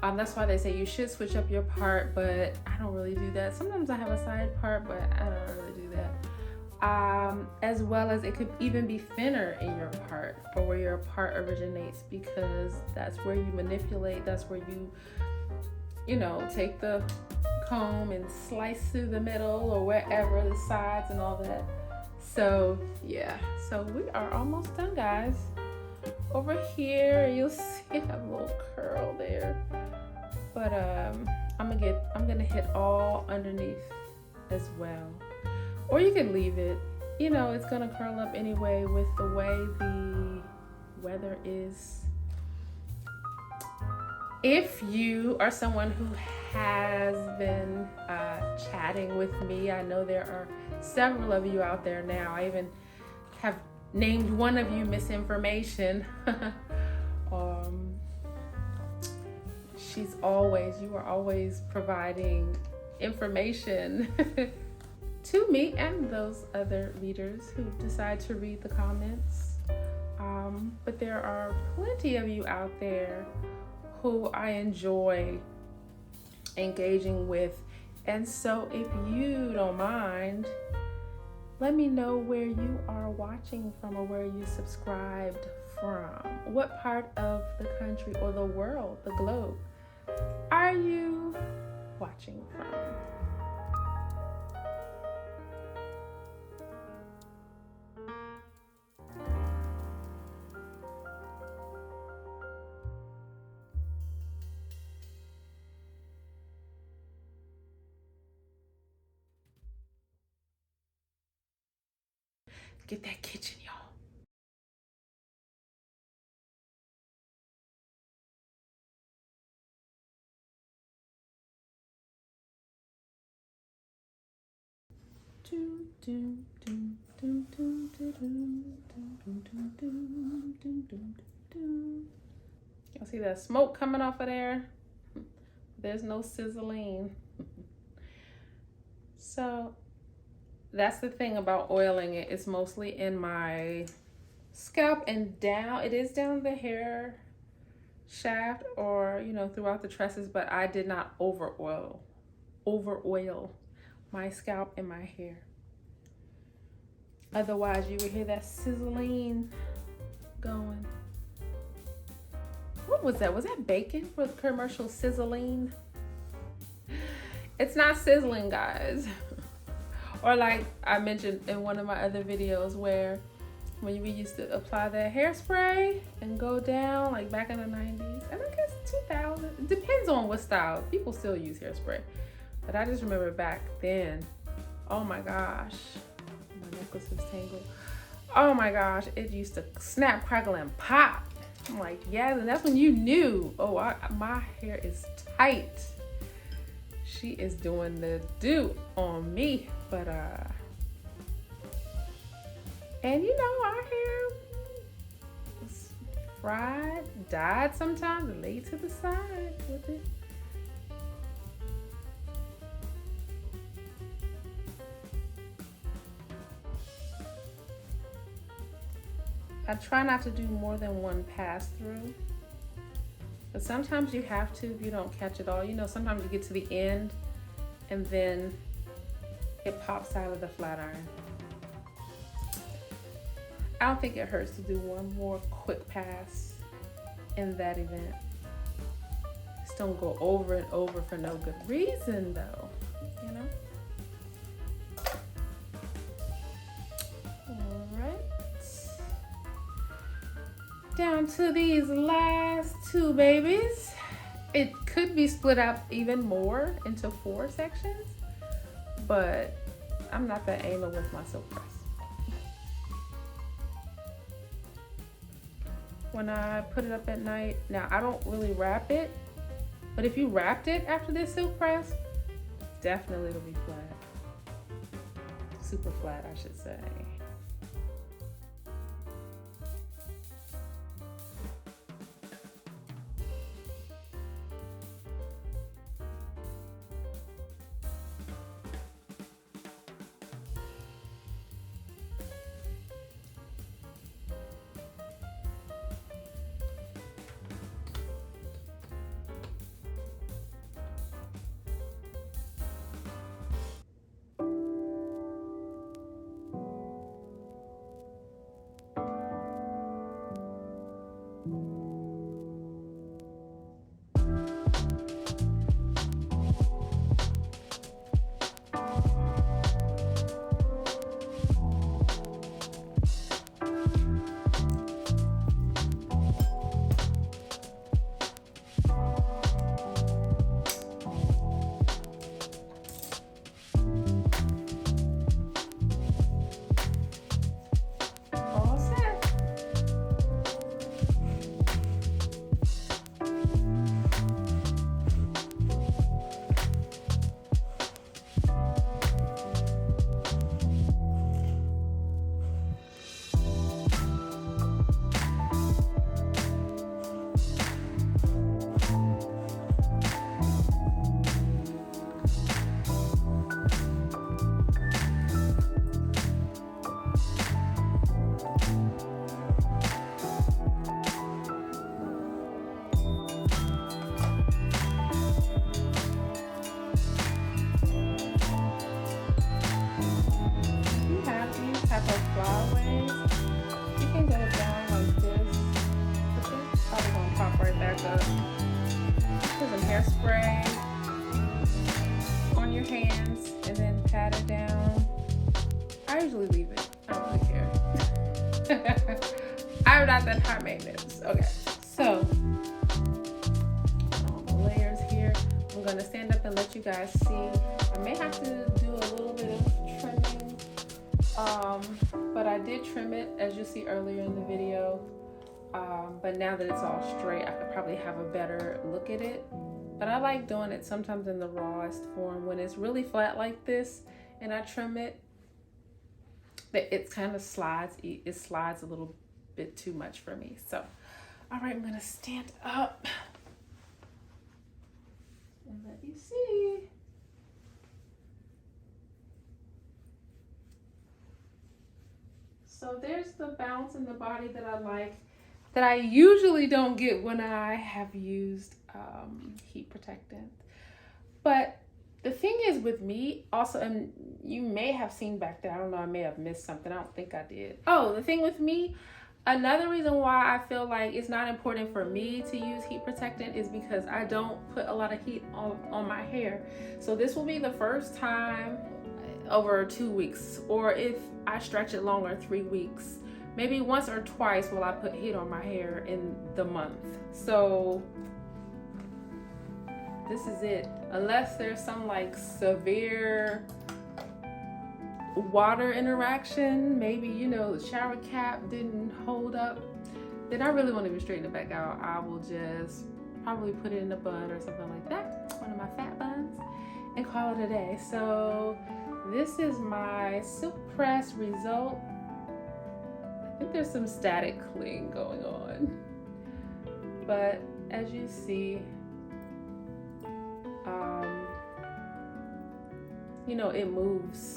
That's why they say you should switch up your part, but I don't really do that. Sometimes I have a side part, but I don't really do that. As well as it could even be thinner in your part, or where your part originates, because that's where you manipulate. That's where you know, take the comb and slice through the middle or wherever, the sides and all that. So yeah, so we are almost done, guys. Over here you'll see I have a little curl there, but I'm gonna hit all underneath as well, or you can leave it. You know, it's gonna curl up anyway with the way the weather is. If you are someone who has been chatting with me, I know there are several of you out there now. I even have named one of you misinformation. You are always providing information to me and those other readers who decide to read the comments. But there are plenty of you out there who I enjoy engaging with. And so if you don't mind, let me know where you are watching from, or where you subscribed from. What part of the country or the world, the globe, are you watching from? Get that kitchen, y'all. Y'all see that smoke coming off of there? There's no sizzling. So that's the thing about oiling it. It's mostly in my scalp and down. It is down the hair shaft, or you know, throughout the tresses, but I did not over oil my scalp and my hair. Otherwise you would hear that sizzling going. What was that? Was that bacon for the commercial? Sizzling? It's not sizzling, guys. Or like I mentioned in one of my other videos, where when we used to apply that hairspray and go down, like back in the 90s, and I guess 2000, it depends on what style. People still use hairspray, but I just remember back then, oh my gosh, my necklace is tangled. Oh my gosh, it used to snap, crackle, and pop. I'm like, yes, and that's when you knew, oh, my hair is tight. She is doing the do on me. But and you know, our hair was fried, dyed sometimes, and laid to the side with it. I try not to do more than one pass through, but sometimes you have to if you don't catch it all. You know, sometimes you get to the end and then it pops out of the flat iron. I don't think it hurts to do one more quick pass in that event. Just don't go over and over for no good reason though, you know? All right. Down to these last two babies. It could be split up even more into 4 sections, but I'm not that anal with my silk press. When I put it up at night, now I don't really wrap it, but if you wrapped it after this silk press, definitely it'll be flat. Super flat, I should say. hairspray on your hands and then pat it down. I usually leave it. I don't really care. I'm not that high maintenance. Okay, so all the layers here. I'm gonna stand up and let you guys see. I may have to do a little bit of trimming, but I did trim it as you see earlier in the video. But now that it's all straight, I could probably have a better look at it. But I like doing it sometimes in the rawest form when it's really flat like this and I trim it. it kind of slides. It slides a little bit too much for me. So, all right, I'm gonna stand up and let you see. So there's the bounce in the body that I like, that I usually don't get when I have used heat protectant. But the thing is with me also, and you may have seen back there, I don't know, I may have missed something. I don't think I did. Oh, the thing with me, another reason why I feel like it's not important for me to use heat protectant is because I don't put a lot of heat on my hair. So this will be the first time over 2 weeks, or if I stretch it longer, 3 weeks. Maybe once or twice will I put heat on my hair in the month. So this is it. Unless there's some like severe water interaction, maybe, you know, the shower cap didn't hold up, then I really won't even straighten it back out. I will just probably put it in a bun or something like that, one of my fat buns, and call it a day. So this is my silk press result. I think there's some static cling going on, but as you see, you know, it moves,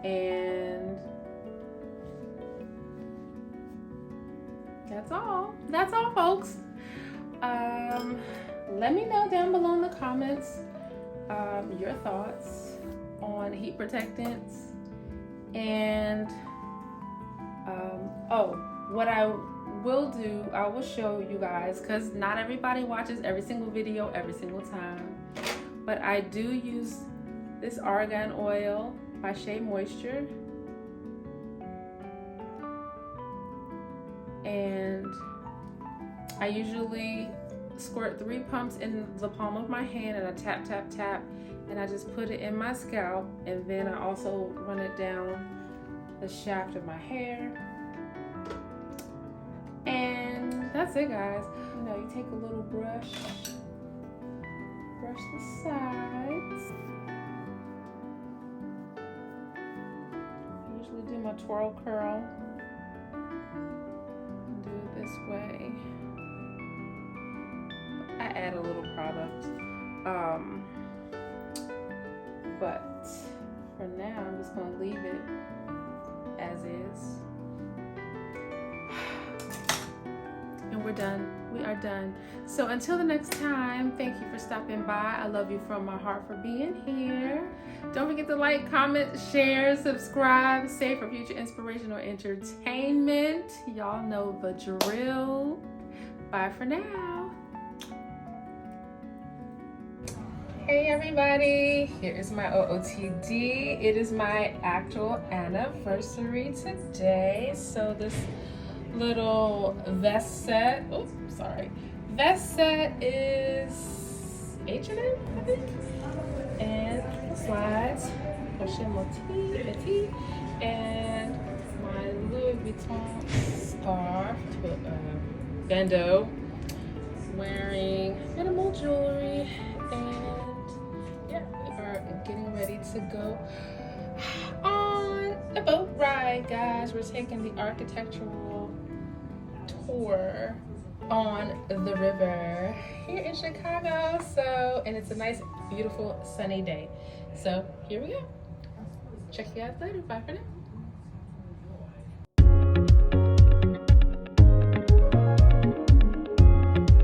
and that's all folks. Let me know down below in the comments your thoughts on heat protectants, and oh, what I will do, I will show you guys, because not everybody watches every single video every single time, but I do use this argan oil by Shea Moisture, and I usually squirt 3 pumps in the palm of my hand, and I tap tap tap, and I just put it in my scalp, and then I also run it down the shaft of my hair. And that's it, guys. You know, you take a little brush the sides. I usually do my twirl curl and do it this way. I add a little product, but for now I'm just gonna leave it as is. And we're done. We are done. So until the next time, thank you for stopping by. I love you from my heart for being here. Don't forget to like, comment, share, subscribe, save for future inspiration or entertainment. Y'all know the drill. Bye for now. Hey everybody, here is my OOTD. It is my actual anniversary today. So this little vest set, vest set is H&M, I think, and slides, Ocean motif, and my Louis Vuitton scarf, bandeau, wearing minimal jewelry, and yeah, we are getting ready to go on a boat ride, guys. We're taking the architectural tour on the river here in Chicago. So, and it's a nice, beautiful, sunny day. So here we go. Check you guys later. Bye for now.